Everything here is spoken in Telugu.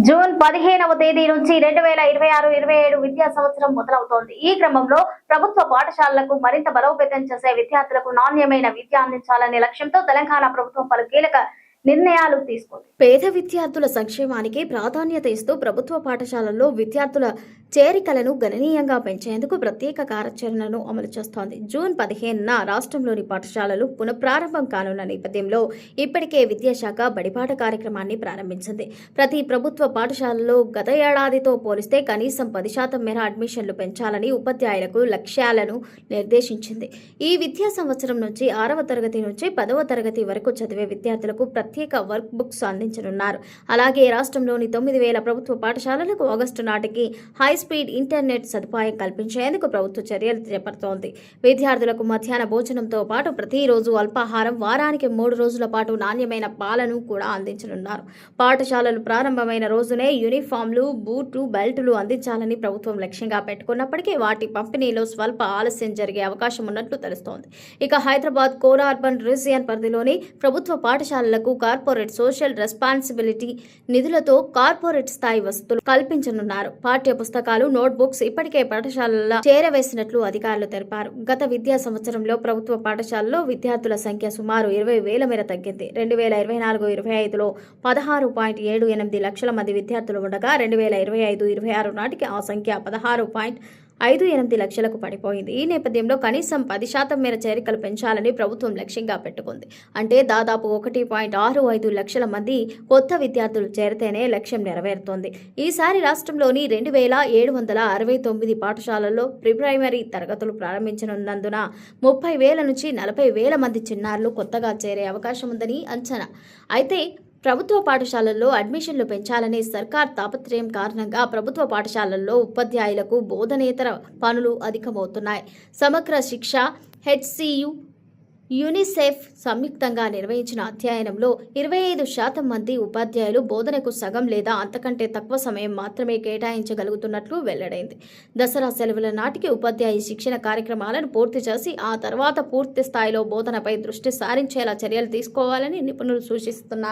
జూన్ 15వ తేదీ నుంచి 2026-27 విద్యా సంవత్సరం మొదలవుతోంది. ఈ క్రమంలో ప్రభుత్వ పాఠశాలలకు మరింత బలోపేతం చేసే విద్యార్థులకు నాణ్యమైన విద్య అందించాలనే లక్ష్యంతో తెలంగాణ ప్రభుత్వం పలు కీలక నిర్ణయాలు తీసుకుంది. పేద విద్యార్థుల సంక్షేమానికి ప్రాధాన్యత ఇస్తూ ప్రభుత్వ పాఠశాలల్లో విద్యార్థుల చేరికలను గణనీయంగా పెంచేందుకు ప్రత్యేక కార్యాచరణను అమలు చేస్తోంది. జూన్ 15న రాష్ట్రంలోని పాఠశాలలు పునఃప్రారంభం కానున్న నేపథ్యంలో ఇప్పటికే విద్యాశాఖ బడిపాట కార్యక్రమాన్ని ప్రారంభించింది. ప్రతి ప్రభుత్వ పాఠశాలలో గత ఏడాదితో పోలిస్తే కనీసం 10% మేర అడ్మిషన్లు పెంచాలని ఉపాధ్యాయులకు లక్ష్యాలను నిర్దేశించింది. ఈ విద్యా సంవత్సరం నుంచి 6వ తరగతి నుంచి 10వ తరగతి వరకు చదివే విద్యార్థులకు ప్రత్యేక వర్క్ బుక్స్ అందించనున్నారు. అలాగే రాష్ట్రంలోని 9,000 ప్రభుత్వ పాఠశాలలకు ఆగస్టు నాటికి హై స్పీడ్ ఇంటర్నెట్ సదుపాయం కల్పించేందుకు ప్రభుత్వ చర్యలు చేపడుతోంది. విద్యార్థులకు మధ్యాహ్న భోజనంతో పాటు ప్రతిరోజు అల్పాహారం, వారానికి 3 రోజుల పాటు నాణ్యమైన పాలను కూడా అందించనున్నారు. పాఠశాలలు ప్రారంభమైన రోజునే యూనిఫామ్లు, బూట్లు, బెల్టులు అందించాలని ప్రభుత్వం లక్ష్యంగా పెట్టుకున్నప్పటికీ వాటి పంపిణీలో స్వల్ప ఆలస్యం జరిగే అవకాశం ఉన్నట్లు తెలుస్తోంది. ఇక హైదరాబాద్ కోర్ అర్బన్ రీజియన్ పరిధిలోని ప్రభుత్వ పాఠశాలలకు కార్పొరేట్ సోషల్ రెస్పాన్సిబిలిటీ నిధులతో కార్పొరేట్ స్థాయి వసతులు కల్పించనున్నారు. పాఠ్య పుస్తకాలు, నోట్బుక్స్ ఇప్పటికే పాఠశాలల్లో చేరవేసినట్లు అధికారులు తెలిపారు. గత విద్యా సంవత్సరంలో ప్రభుత్వ పాఠశాలలో విద్యార్థుల సంఖ్య సుమారు 20,000 మేర తగ్గింది. 2024-25లో 16.78 లక్షల మంది విద్యార్థులు ఉండగా 2025-26 నాటికి ఆ సంఖ్య 16.58 లక్షలకు పడిపోయింది. ఈ నేపథ్యంలో కనీసం 10% మేర చేరికలు పెంచాలని ప్రభుత్వం లక్ష్యంగా పెట్టుకుంది. అంటే దాదాపు 1.65 లక్షల మంది కొత్త విద్యార్థులు చేరితేనే లక్ష్యం నెరవేరుతోంది. ఈసారి రాష్ట్రంలోని 2,769 పాఠశాలల్లో ప్రైమరీ తరగతులు ప్రారంభించనున్నందున 30,000 నుంచి 40,000 మంది చిన్నారులు కొత్తగా చేరే అవకాశం ఉందని అంచనా. అయితే ప్రభుత్వ పాఠశాలల్లో అడ్మిషన్లు పెంచాలనే సర్కార్ తాపత్రయం కారణంగా ప్రభుత్వ పాఠశాలల్లో ఉపాధ్యాయులకు బోధనేతర పనులు అధికమవుతున్నాయి. సమగ్ర శిక్ష, హెచ్సియు, యూనిసెఫ్ సంయుక్తంగా నిర్వహించిన అధ్యయనంలో 25% మంది ఉపాధ్యాయులు బోధనకు సగం లేదా అంతకంటే తక్కువ సమయం మాత్రమే కేటాయించగలుగుతున్నట్లు వెల్లడైంది. దసరా సెలవుల నాటికి ఉపాధ్యాయ శిక్షణ కార్యక్రమాలను పూర్తి చేసి ఆ తర్వాత పూర్తి స్థాయిలో బోధనపై దృష్టి సారించేలా చర్యలు తీసుకోవాలని నిపుణులు సూచిస్తున్నారు.